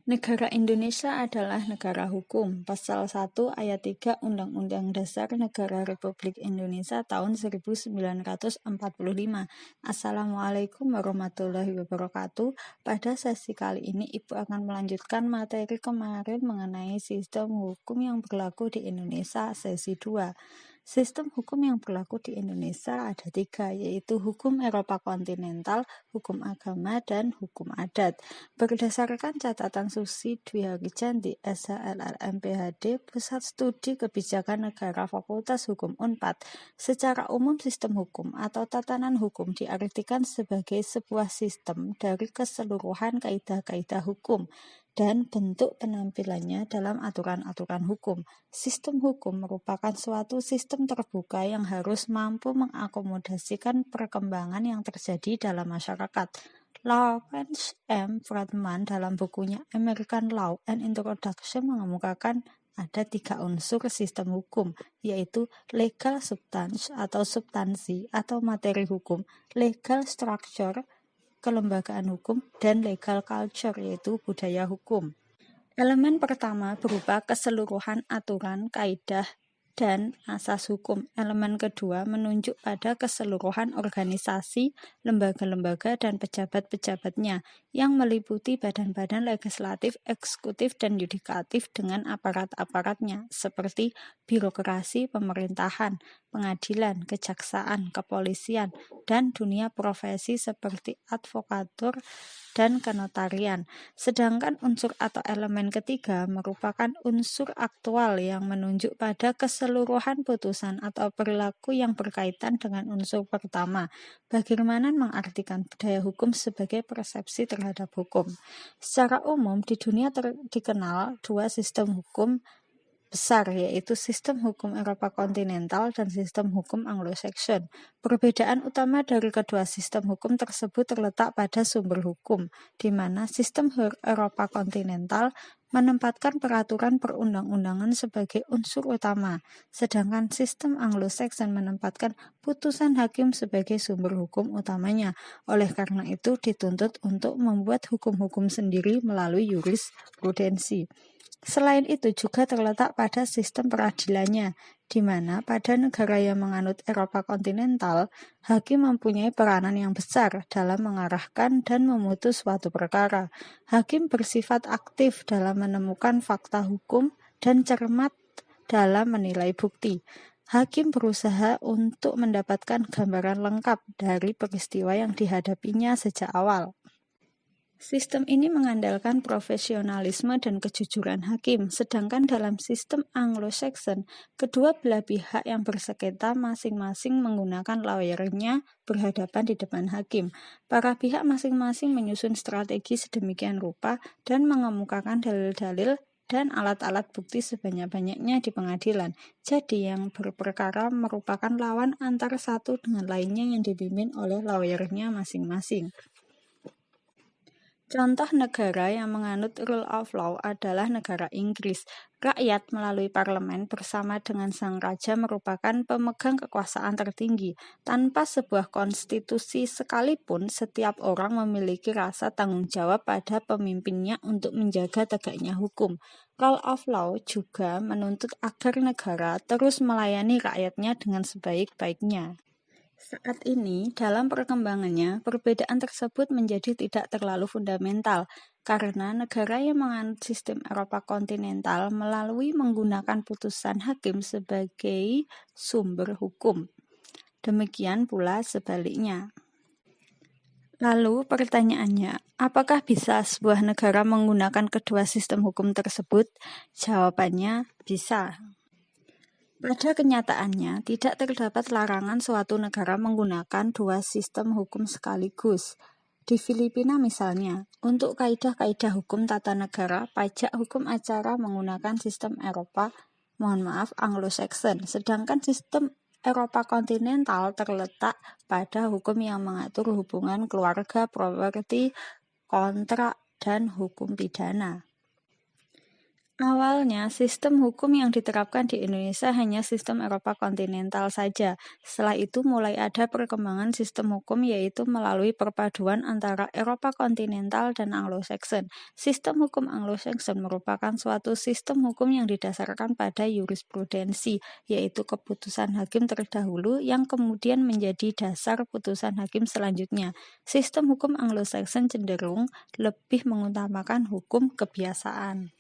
Negara Indonesia adalah negara hukum. Pasal 1 ayat 3 Undang-Undang Dasar Negara Republik Indonesia tahun 1945. Assalamualaikum warahmatullahi wabarakatuh. Pada sesi kali ini Ibu akan melanjutkan materi kemarin mengenai sistem hukum yang berlaku di Indonesia sesi 2. Sistem hukum yang berlaku di Indonesia ada 3, yaitu hukum Eropa kontinental, hukum agama, dan hukum adat. Berdasarkan catatan Susi Dwi Harijan di SHLRM PhD, Pusat Studi Kebijakan Negara Fakultas Hukum Unpad, secara umum sistem hukum atau tatanan hukum diartikan sebagai sebuah sistem dari keseluruhan kaidah-kaidah hukum dan bentuk penampilannya dalam aturan-aturan hukum. Sistem hukum merupakan suatu sistem terbuka yang harus mampu mengakomodasikan perkembangan yang terjadi dalam masyarakat. Lawrence M. Friedman dalam bukunya American Law and Introduction mengemukakan ada 3 unsur sistem hukum, yaitu legal substance atau substansi atau materi hukum, legal structure, kelembagaan hukum, dan legal culture, yaitu budaya hukum. Elemen pertama berupa keseluruhan aturan, kaidah, dan asas hukum. Elemen kedua menunjuk pada keseluruhan organisasi, lembaga-lembaga, dan pejabat-pejabatnya yang meliputi badan-badan legislatif, eksekutif, dan yudikatif dengan aparat-aparatnya seperti birokrasi, pemerintahan, pengadilan, kejaksaan, kepolisian, dan dunia profesi seperti advokatur dan kenotarian. Sedangkan unsur atau elemen ketiga merupakan unsur aktual yang menunjuk pada keseluruhan putusan atau perilaku yang berkaitan dengan unsur pertama. Bagaimana mengartikan budaya hukum sebagai persepsi terhadap hukum? Secara umum di dunia dikenal 2 sistem hukum besar, yaitu sistem hukum Eropa kontinental dan sistem hukum Anglo-Saxon. Perbedaan utama dari kedua sistem hukum tersebut terletak pada sumber hukum, di mana sistem Eropa kontinental menempatkan peraturan perundang-undangan sebagai unsur utama, sedangkan sistem Anglo-Saxon menempatkan putusan hakim sebagai sumber hukum utamanya. Oleh karena itu dituntut untuk membuat hukum-hukum sendiri melalui jurisprudensi. Selain itu juga terletak pada sistem peradilannya, di mana pada negara yang menganut Eropa kontinental, hakim mempunyai peranan yang besar dalam mengarahkan dan memutus suatu perkara. Hakim bersifat aktif dalam menemukan fakta hukum dan cermat dalam menilai bukti. Hakim berusaha untuk mendapatkan gambaran lengkap dari peristiwa yang dihadapinya sejak awal. Sistem ini mengandalkan profesionalisme dan kejujuran hakim, sedangkan dalam sistem Anglo-Saxon, kedua belah pihak yang bersengketa masing-masing menggunakan lawyernya berhadapan di depan hakim. Para pihak masing-masing menyusun strategi sedemikian rupa dan mengemukakan dalil-dalil dan alat-alat bukti sebanyak-banyaknya di pengadilan. Jadi yang berperkara merupakan lawan antara satu dengan lainnya yang dipimpin oleh lawyernya masing-masing. Contoh negara yang menganut rule of law adalah negara Inggris. Rakyat melalui parlemen bersama dengan sang raja merupakan pemegang kekuasaan tertinggi. Tanpa sebuah konstitusi sekalipun, setiap orang memiliki rasa tanggung jawab pada pemimpinnya untuk menjaga tegaknya hukum. Rule of law juga menuntut agar negara terus melayani rakyatnya dengan sebaik-baiknya. Saat ini, dalam perkembangannya, perbedaan tersebut menjadi tidak terlalu fundamental, karena negara yang menganut sistem Eropa kontinental melalui menggunakan putusan hakim sebagai sumber hukum. Demikian pula sebaliknya. Lalu pertanyaannya, apakah bisa sebuah negara menggunakan kedua sistem hukum tersebut? Jawabannya, bisa. Pada kenyataannya, tidak terdapat larangan suatu negara menggunakan 2 sistem hukum sekaligus. Di Filipina misalnya, untuk kaidah-kaidah hukum tata negara, pajak, hukum acara menggunakan sistem Anglo-Saxon, sedangkan sistem Eropa kontinental terletak pada hukum yang mengatur hubungan keluarga, properti, kontrak, dan hukum pidana. Awalnya, sistem hukum yang diterapkan di Indonesia hanya sistem Eropa kontinental saja. Setelah itu mulai ada perkembangan sistem hukum yaitu melalui perpaduan antara Eropa kontinental dan Anglo-Saxon. Sistem hukum Anglo-Saxon merupakan suatu sistem hukum yang didasarkan pada jurisprudensi, yaitu keputusan hakim terdahulu yang kemudian menjadi dasar putusan hakim selanjutnya. Sistem hukum Anglo-Saxon cenderung lebih mengutamakan hukum kebiasaan.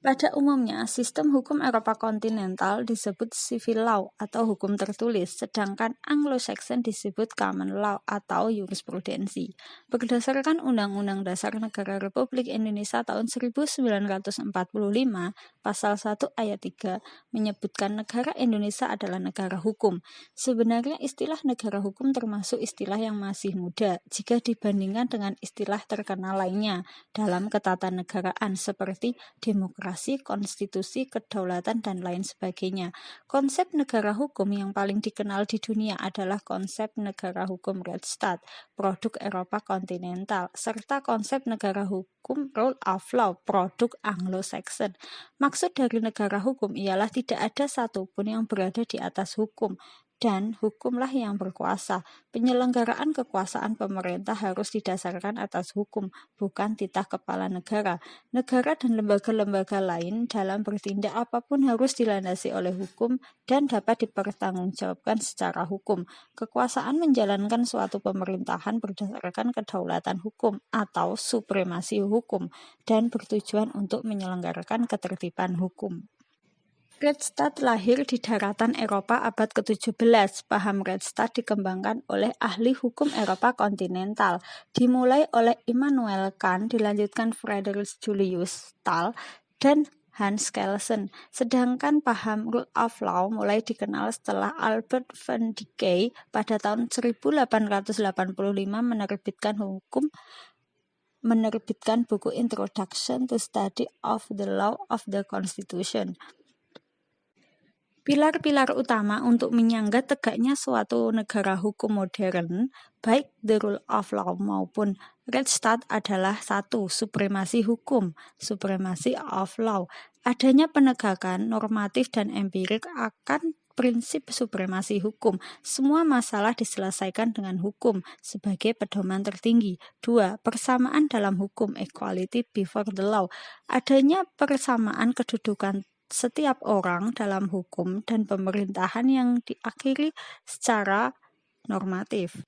Pada umumnya, sistem hukum Eropa kontinental disebut civil law atau hukum tertulis, sedangkan Anglo-Saxon disebut common law atau jurisprudensi. Berdasarkan Undang-Undang Dasar Negara Republik Indonesia tahun 1945, Pasal 1 Ayat 3 menyebutkan negara Indonesia adalah negara hukum. Sebenarnya istilah negara hukum termasuk istilah yang masih muda jika dibandingkan dengan istilah terkenal lainnya dalam ketatanegaraan seperti demokrasi, konstitusi, kedaulatan, dan lain sebagainya. Konsep negara hukum yang paling dikenal di dunia adalah konsep negara hukum Rechtsstaat, produk Eropa kontinental, serta konsep negara hukum rule of law, produk Anglo-Saxon. Maksud dari negara hukum ialah tidak ada satupun yang berada di atas hukum, dan hukumlah yang berkuasa. Penyelenggaraan kekuasaan pemerintah harus didasarkan atas hukum, bukan titah kepala negara. Negara dan lembaga-lembaga lain dalam bertindak apapun harus dilandasi oleh hukum dan dapat dipertanggungjawabkan secara hukum. Kekuasaan menjalankan suatu pemerintahan berdasarkan kedaulatan hukum atau supremasi hukum dan bertujuan untuk menyelenggarakan ketertiban hukum. Rechtsstaat lahir di daratan Eropa abad ke-17. Paham Rechtsstaat dikembangkan oleh ahli hukum Eropa kontinental. Dimulai oleh Immanuel Kant, dilanjutkan Friedrich Julius Stahl, dan Hans Kelsen. Sedangkan paham rule of law mulai dikenal setelah Albert van Dijk pada tahun 1885 menerbitkan buku Introduction to Study of the Law of the Constitution. Pilar-pilar utama untuk menyangga tegaknya suatu negara hukum modern, baik the rule of law maupun Rechtsstaat adalah 1. Supremasi hukum, supremacy of law. Adanya penegakan normatif dan empirik akan prinsip supremasi hukum. Semua masalah diselesaikan dengan hukum sebagai pedoman tertinggi. 2. Persamaan dalam hukum, equality before the law. Adanya persamaan kedudukan setiap orang dalam hukum dan pemerintahan yang diakhiri secara normatif.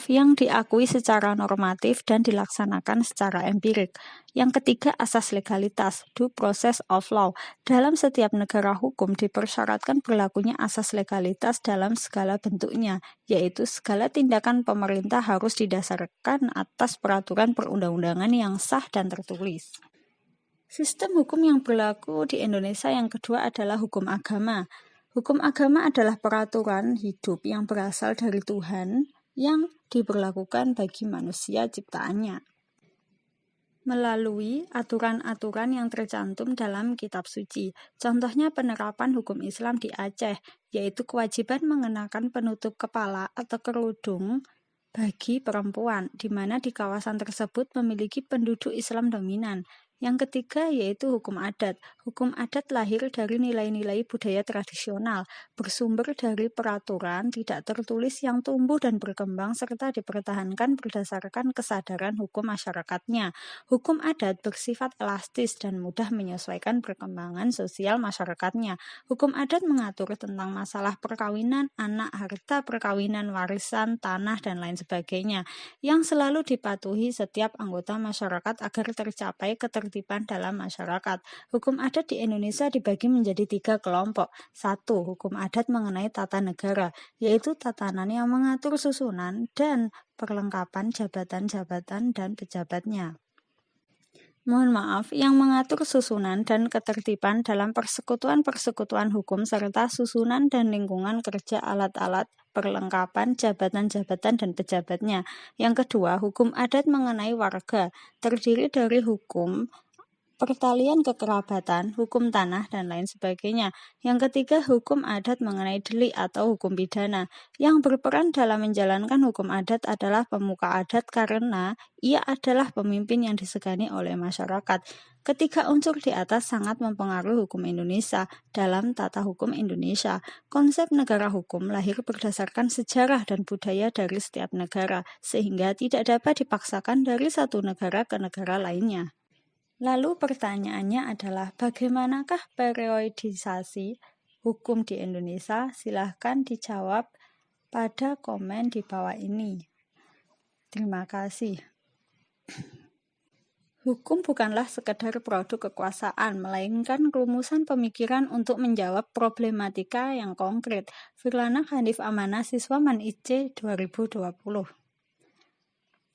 Yang diakui secara normatif dan dilaksanakan secara empirik. Yang ketiga, asas legalitas, due process of law. Dalam setiap negara hukum dipersyaratkan berlakunya asas legalitas dalam segala bentuknya, yaitu segala tindakan pemerintah harus didasarkan atas peraturan perundang-undangan yang sah dan tertulis. Sistem hukum yang berlaku di Indonesia yang kedua adalah hukum agama. Hukum agama adalah peraturan hidup yang berasal dari Tuhan yang diberlakukan bagi manusia ciptaannya melalui aturan-aturan yang tercantum dalam kitab suci. Contohnya penerapan hukum Islam di Aceh, yaitu kewajiban mengenakan penutup kepala atau kerudung bagi perempuan, di mana di kawasan tersebut memiliki penduduk Islam dominan. Yang ketiga yaitu hukum adat. Hukum adat lahir dari nilai-nilai budaya tradisional, bersumber dari peraturan tidak tertulis yang tumbuh dan berkembang serta dipertahankan berdasarkan kesadaran hukum masyarakatnya. Hukum adat bersifat elastis dan mudah menyesuaikan perkembangan sosial masyarakatnya. Hukum adat mengatur tentang masalah perkawinan, anak, harta perkawinan, warisan, tanah, dan lain sebagainya, yang selalu dipatuhi setiap anggota masyarakat agar tercapai ketertiban dalam masyarakat. Hukum adat di Indonesia dibagi menjadi 3 kelompok. 1. Hukum adat mengenai tata negara, yaitu tatanan yang mengatur susunan dan perlengkapan jabatan-jabatan dan pejabatnya. Yang mengatur susunan dan ketertiban dalam persekutuan-persekutuan hukum serta susunan dan lingkungan kerja alat-alat, perlengkapan, jabatan-jabatan, dan pejabatnya. Yang kedua, hukum adat mengenai warga, terdiri dari hukum pertalian kekerabatan, hukum tanah, dan lain sebagainya. Yang ketiga, hukum adat mengenai delik atau hukum pidana. Yang berperan dalam menjalankan hukum adat adalah pemuka adat karena ia adalah pemimpin yang disegani oleh masyarakat. Ketiga unsur di atas sangat mempengaruhi hukum Indonesia dalam tata hukum Indonesia. Konsep negara hukum lahir berdasarkan sejarah dan budaya dari setiap negara, sehingga tidak dapat dipaksakan dari satu negara ke negara lainnya. Lalu pertanyaannya adalah bagaimanakah periodisasi hukum di Indonesia? Silahkan dijawab pada komen di bawah ini. Terima kasih. Hukum bukanlah sekedar produk kekuasaan, melainkan rumusan pemikiran untuk menjawab problematika yang konkret. Firlana Hanif Amanah, siswa MAN IC 2020.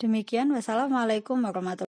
Demikian, wassalamualaikum warahmatullahi wabarakatuh.